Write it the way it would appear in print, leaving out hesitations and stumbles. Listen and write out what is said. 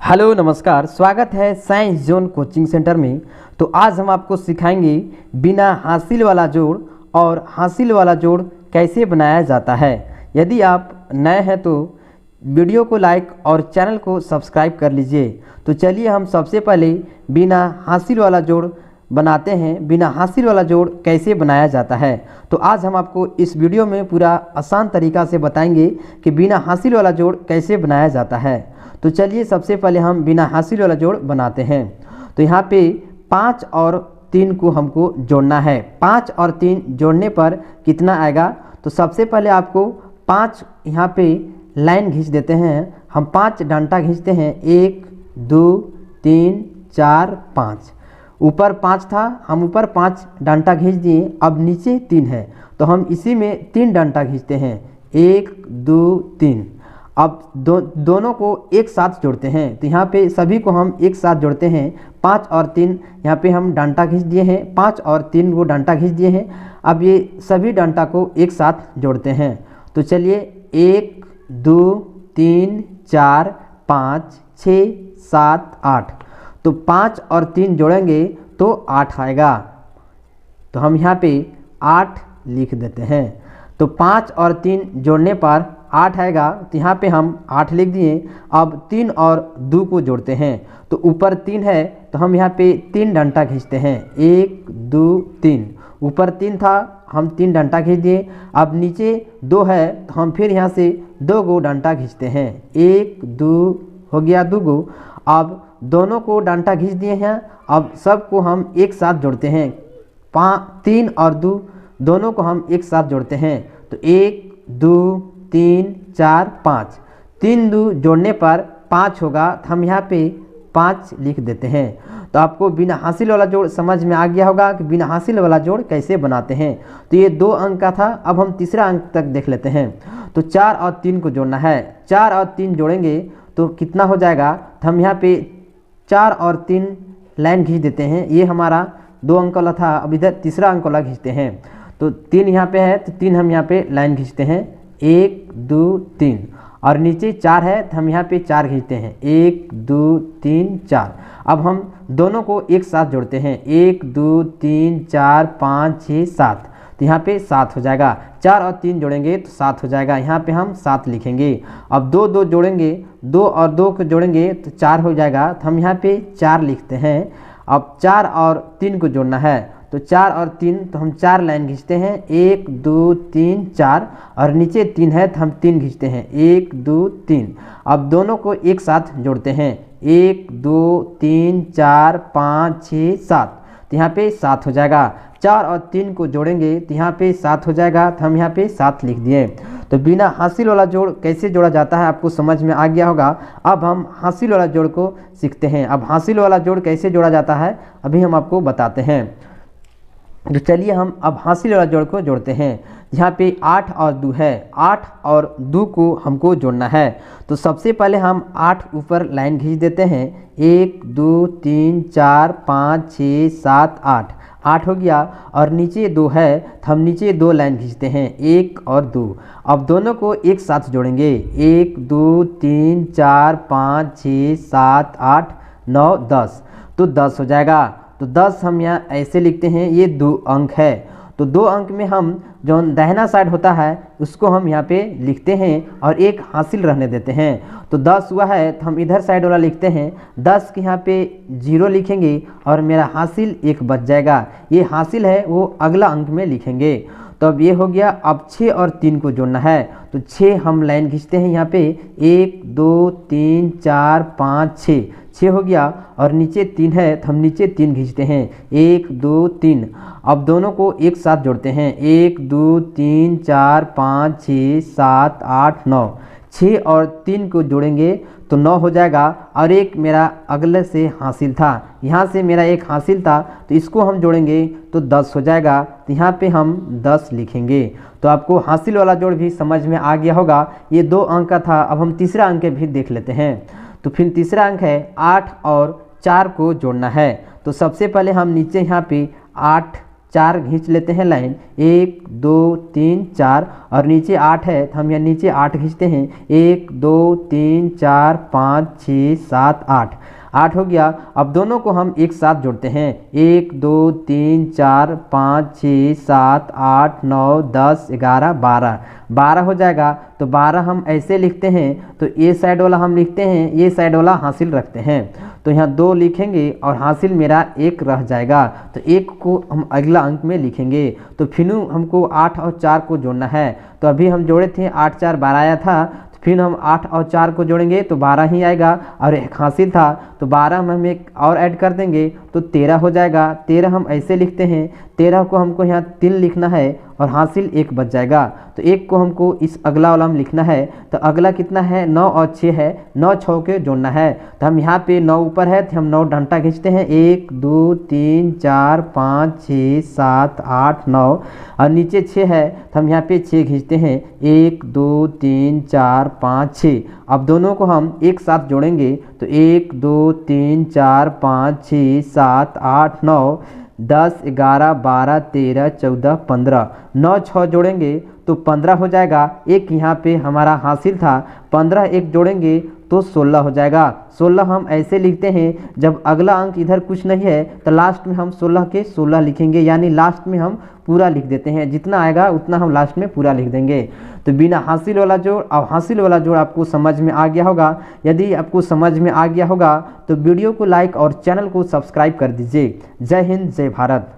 Hello नमस्कार, स्वागत है साइंस जोन कोचिंग सेंटर में। तो आज हम आपको सिखाएंगे बिना हासिल वाला जोड़ और हासिल वाला जोड़ कैसे बनाया जाता है। यदि आप नए हैं तो वीडियो को लाइक और चैनल को सब्सक्राइब कर लीजिए। तो चलिए हम सबसे पहले बिना हासिल वाला जोड़ बनाते हैं। बिना हासिल वाला जोड़ कैसे बनाया जाता है, तो आज हम आपको इस वीडियो में पूरा आसान तरीका से बताएंगे कि बिना हासिल वाला जोड़ कैसे बनाया जाता है। तो चलिए सबसे पहले हम बिना हासिल वाला जोड़ बनाते हैं। तो यहाँ पे 5 और 3 को हमको जोड़ना है। 5 और 3 जोड़ने पर कितना आएगा, तो सबसे पहले आपको 5 यहाँ पे लाइन खींच देते हैं। हम 5 डंडा खींचते हैं, 1 2 3 4 5। ऊपर 5 था, हम ऊपर 5 डंडा खींच दिए। अब नीचे 3 है तो हम इसी में 3 डंडा खींचते हैं, 1 2 3। अब दोनों को एक साथ जोड़ते हैं। तो यहाँ पे सभी को हम एक साथ जोड़ते हैं। 5 और 3 यहाँ पे हम डंडा खींच दिए हैं। 5 और 3 को डंडा खींच दिए हैं। अब ये सभी डंडा को एक साथ जोड़ते हैं। तो चलिए 1 2 3 4 5 6 7 8। तो 5 और 3 जोड़ेंगे तो 8 आएगा। तो हम यहाँ पे 8 लिख देते हैं। तो 5 और 3 जोड़ने पर 8 आएगा। तो यहाँ पे हम 8 लिख दिए। अब 3 और 2 को जोड़ते हैं। तो ऊपर 3 है तो हम यहाँ पे 3 डंडा खींचते हैं, 1 2 3। ऊपर 3 था, हम 3 डंडा खींच दिए। अब नीचे 2 है तो हम फिर यहाँ से 2 गो डंडा खींचते हैं, 1 2 हो गया 2 गो। अब दोनों को डंडा खींच दिए हैं। अब सबको हम एक साथ जोड़ते हैं। 3 और 2 दोनों को हम एक साथ जोड़ते हैं। तो 1 2 3 4 5। 3 2 जोड़ने पर 5 होगा। तो हम यहाँ पे 5 लिख देते हैं। तो आपको बिना हासिल वाला जोड़ समझ में आ गया होगा कि बिना हासिल वाला जोड़ कैसे बनाते हैं। तो ये 2 अंक का था। अब हम तीसरा अंक तक देख लेते हैं। तो 4 और 3 को जोड़ना है। 4 और 3 जोड़ेंगे तो कितना हो जाएगा। तो हम यहाँ पे 4 और 3 लाइन खींच देते हैं। ये हमारा 2 अंक वाला था। अब इधर तीसरा अंक वाला खींचते हैं। तो 3 यहाँ पे है तो 3 हम यहाँ पे लाइन खींचते हैं, 1 2 3। और नीचे 4 है तो हम यहाँ पे 4 खींचते हैं, 1 2 3 4। अब हम दोनों को एक साथ जोड़ते हैं, 1 2 3 4 5 6 7। तो यहाँ पे 7 हो जाएगा। 4 और 3 जोड़ेंगे तो 7 हो जाएगा। यहाँ पे हम 7 लिखेंगे। अब 2 2 जोड़ेंगे, 2 और 2 को जोड़ेंगे तो 4 हो जाएगा। तो हम यहाँ पे 4 लिखते हैं। अब 4 और 3 को जोड़ना है। तो 4 और 3 तो हम 4 लाइन खींचते हैं, 1 2 3 4। और नीचे 3 है तो हम 3 खींचते हैं, 1 2 3। अब दोनों को एक साथ जोड़ते हैं, 1 2 3 4 5 6 7। तो यहाँ पे 7 हो जाएगा। 4 और 3 को जोड़ेंगे तो यहाँ पे 7 हो जाएगा। तो हम यहाँ पे 7 लिख दिए। तो बिना हासिल वाला जोड़ कैसे जोड़ा जाता है आपको समझ में आ गया होगा। अब हम हासिल वाला जोड़ को सीखते हैं। अब हासिल वाला जोड़ कैसे जोड़ा जाता है अभी हम आपको बताते हैं। तो चलिए हम अब हासिल वाला जोड़ को जोड़ते हैं। यहाँ पे 8 और 2 है। 8 और 2 को हमको जोड़ना है। तो सबसे पहले हम 8 ऊपर लाइन खींच देते हैं, 1 2 3 4 5 6 7 8। 8 हो गया। और नीचे 2 है तो हम नीचे 2 लाइन खींचते हैं, 1 और 2। अब दोनों को एक साथ जोड़ेंगे, 1 2 3 4 5 6 7 8 9 10। तो 10 हो जाएगा। तो 10 हम यहाँ ऐसे लिखते हैं, ये 2 अंक है। तो 2 अंक में हम जो दाहिना साइड होता है उसको हम यहाँ पे लिखते हैं और एक हासिल रहने देते हैं। तो 10 हुआ है तो हम इधर साइड वाला लिखते हैं, 10 के यहाँ पे 0 लिखेंगे और मेरा हासिल 1 बच जाएगा। ये हासिल है वो अगला अंक में लिखेंगे। तो अब ये हो गया। अब 6 और 3 को जोड़ना है। तो 6 हम लाइन खींचते हैं यहाँ पे, 1 2 3 4 5 6। 6 हो गया। और नीचे 3 है तो हम नीचे 3 खींचते हैं, 1 2 3। अब दोनों को एक साथ जोड़ते हैं, 1 2 3 4 5 6 7 8 9। 6 और 3 को जोड़ेंगे तो 9 हो जाएगा। और एक मेरा अगले से हासिल था, यहाँ से मेरा एक हासिल था तो इसको हम जोड़ेंगे तो 10 हो जाएगा। तो यहाँ पे हम 10 लिखेंगे। तो आपको हासिल वाला जोड़ भी समझ में आ गया होगा। ये 2 अंक का था। अब हम तीसरा अंक भी देख लेते हैं। तो फिर तीसरा अंक है 8 और 4 को जोड़ना है। तो सबसे पहले हम नीचे यहाँ पे 8 4 खींच लेते हैं लाइन, 1 2 3 4, और नीचे 8 है तो हम यहाँ नीचे 8 खींचते हैं, 1 2 3 4 5 6 7 8 हो गया। अब दोनों को हम एक साथ जोड़ते हैं, 1 2 3 4 5 6 7 8 9 10 11 12 हो जाएगा। तो 12 हम ऐसे लिखते हैं, तो ये साइड वाला हम लिखते हैं, ये साइड वाला हासिल रखते हैं, तो यहाँ 2 लिखेंगे और हासिल मेरा 1 रह जाएगा, तो 1 को हम अगला अंक में लिखेंगे। तो फिर हमको 8 और 4 को जोड़ना है, तो अभी हम जोड़े थे 8 4 12 आया था, फिर हम 8 और 4 को जोड़ेंगे तो 12 ही आएगा, और एक हासिल था तो 12 हम एक और ऐड कर देंगे तो 13 हो जाएगा। 13 हम ऐसे लिखते हैं, 13 को हमको यहाँ 3 लिखना है और हासिल 1 बच जाएगा, तो 1 को हमको इस अगला वाला में लिखना है। तो अगला कितना है, 9 और 6 है, 9 6 के जोड़ना है, तो हम यहाँ पे 9 ऊपर है तो हम 9 डंडा खींचते हैं, 1 2 3 4 5 6 7 8 9, और नीचे 6 है तो हम यहाँ पे 6 खींचते हैं, 1 2 3 4 5 6। अब दोनों को हम एक साथ जोड़ेंगे तो 1 2 3 4 5 6 7 8 9 10 11 12 13 14 15, 9 6 जोड़ेंगे तो 15 हो जाएगा। एक यहाँ पे हमारा हासिल था, 15 एक जोड़ेंगे तो 16 हो जाएगा। 16 हम ऐसे लिखते हैं, जब अगला अंक इधर कुछ नहीं है तो लास्ट में हम 16 के 16 लिखेंगे, यानी लास्ट में हम पूरा लिख देते हैं, जितना आएगा उतना हम लास्ट में पूरा लिख देंगे। तो बिना हासिल वाला जोड़ और हासिल वाला जोड़ आपको समझ में आ गया होगा। यदि आपको समझ में आ गया होगा तो वीडियो को लाइक और चैनल को सब्सक्राइब कर दीजिए। जय हिंद, जय भारत।